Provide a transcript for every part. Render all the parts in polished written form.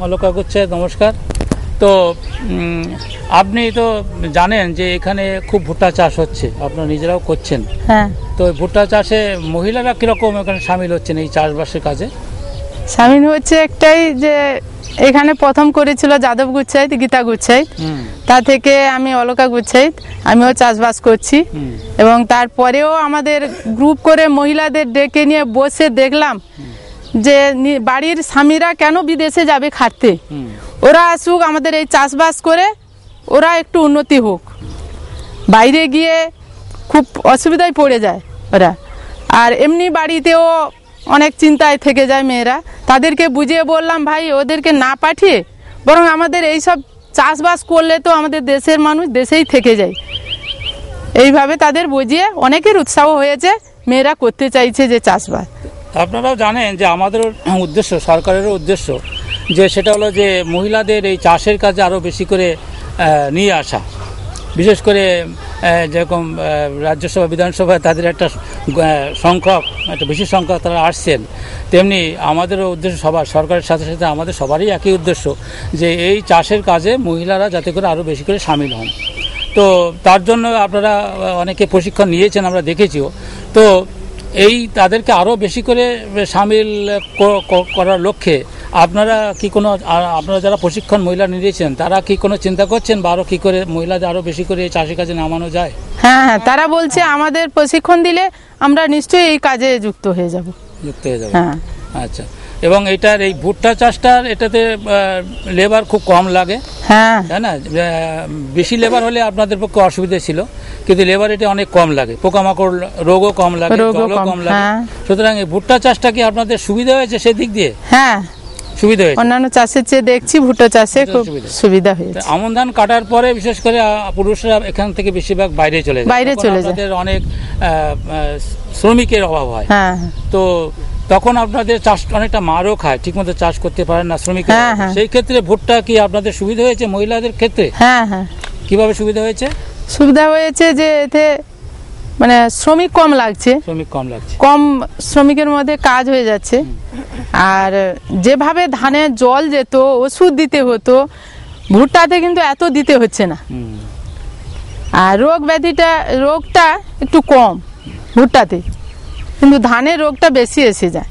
অলকা গুচ্ছাইত, নমস্কার। তো আপনি তো জানেন যে এখানে খুব ভুট্টা চাষ হচ্ছে, আপনারা নিজেরাও করছেন। হ্যাঁ, তো ভুট্টা চাষে মহিলারা কিরকম এখানে সামিল হচ্ছেন এই চাষবাসের কাজে? সামিল হচ্ছে একটাই যে এখানে প্রথম করেছিল যাদব গুচ্ছাইত, গীতা গুচ্ছাইত, তা থেকে আমি অলকা গুচ্ছাইত, আমিও চাষবাস করছি। এবং তারপরেও আমাদের গ্রুপ করে মহিলাদের ডেকে নিয়ে বসে দেখলাম যে বাড়ির স্বামীরা কেন বিদেশে যাবে খাটতে, ওরা আসুক আমাদের এই চাষবাস করে ওরা একটু উন্নতি হোক। বাইরে গিয়ে খুব অসুবিধায় পড়ে যায় ওরা, আর এমনি বাড়িতেও অনেক চিন্তায় থেকে যায় মেয়েরা। তাদেরকে বুঝিয়ে বললাম ভাই ওদেরকে না পাঠিয়ে বরং আমাদের এইসব চাষবাস করলে তো আমাদের দেশের মানুষ দেশেই থেকে যায়। এইভাবে তাদের বুঝিয়ে অনেকের উৎসাহ হয়েছে, মেয়েরা করতে চাইছে যে চাষবাস। আপনারাও জানেন যে আমাদের উদ্দেশ্য, সরকারেরও উদ্দেশ্য যে সেটা হলো যে মহিলাদের এই চাষের কাজে আরও বেশি করে নিয়ে আসা। বিশেষ করে যেরকম রাজ্যসভা বিধানসভায় তাদের একটা সংখ্যক, একটা বেশি সংখ্যক তারা আসছেন, তেমনি আমাদেরও উদ্দেশ্য সরকারের সাথে সাথে আমাদের সবারই একই উদ্দেশ্য যে এই চাষের কাজে মহিলারা যাতে করে আরও বেশি করে সামিল হন। তো তার জন্য আপনারা অনেকে প্রশিক্ষণ নিয়েছেন, আমরা দেখেছিও। তো এই তাদেরকে আরও বেশি করে সামিল করার লক্ষ্যে আপনারা কি কোনো, আপনারা যারা প্রশিক্ষণ মহিলা নিয়েছেন তারা কি কোনো চিন্তা করছেন বা আরও কী করে মহিলাদের আরও বেশি করে এই চাষের কাজে নামানো যায়? হ্যাঁ হ্যাঁ, তারা বলছে আমাদের প্রশিক্ষণ দিলে আমরা নিশ্চয়ই এই কাজে যুক্ত হয়ে যাব। হ্যাঁ, আচ্ছা। এবং এটার এই ভুট্টা চাষটার এটাতে লেবার খুব কম লাগে, হ্যাঁ তাই না? বেশি লেবার হলে আপনাদের পক্ষে অসুবিধা ছিল, কিন্তু লেবার এটা অনেক কম লাগে, পোকামাকড় রোগও কম লাগে, জলও কম লাগে। সুতরাং এই ভুট্টা চাষটা কি আপনাদের সুবিধা হয়েছে সেদিক দিয়ে? হ্যাঁ, সুবিধা হয়েছে। অন্যান্য চাষের চেয়ে দেখছি ভুট্টা চাষে খুব সুবিধা হয়েছে। আমন ধান কাটার পরে বিশেষ করে পুরুষরা এখান থেকে বেশিরভাগ বাইরে চলে যায়, আপনাদের অনেক শ্রমিকের অভাব হয়। হ্যাঁ, তো তখন আপনাদের চাষ অনেকটা মারও খায়, ঠিকমতো চাষ করতে পারেন না শ্রমিক। সেই ক্ষেত্রে ভুট্টা কি আপনাদের সুবিধা হয়েছে মহিলাদের ক্ষেত্রে? হ্যাঁ হ্যাঁ। কিভাবে সুবিধা হয়েছে? সুবিধা হয়েছে যে এতে মানে শ্রমিক কম লাগছে, কম শ্রমিকের মধ্যে কাজ হয়ে যাচ্ছে। আর যেভাবে ধানে জল যেত, ওষুধ দিতে হতো, ভুট্টাতে কিন্তু এত দিতে হচ্ছে না। আর রোগটা একটু কম ভুট্টাতে, কিন্তু ধানের রোগটা বেশি এসে যায়।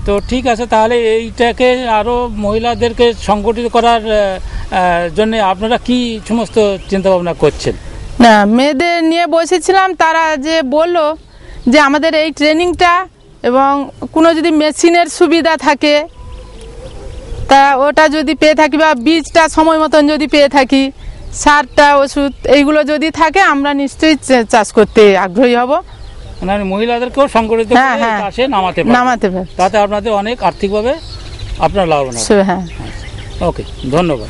তো ঠিক আছে, তাহলে এইটাকে আরও মহিলাদেরকে সংগঠিত করার জন্য আপনারা কি সমস্ত চিন্তা ভাবনা করছেন? না, মেয়েদের নিয়ে বসেছিলাম, তারা যে বলল যে আমাদের এই ট্রেনিংটা এবং কোনো যদি মেশিনের সুবিধা থাকে তা ওটা যদি পেয়ে থাকি, বা বীজটা সময় মতন যদি পেয়ে থাকি, সারটা ওষুধ এইগুলো যদি থাকে, আমরা নিশ্চয়ই চাষ করতে আগ্রহী হব। মানে মহিলাদেরকেও সংগঠিত করে চাষে নামাতে পারবে, তাতে আপনাদের অনেক আর্থিকভাবে আপনার লাভবান হবে। হ্যাঁ, ওকে, ধন্যবাদ।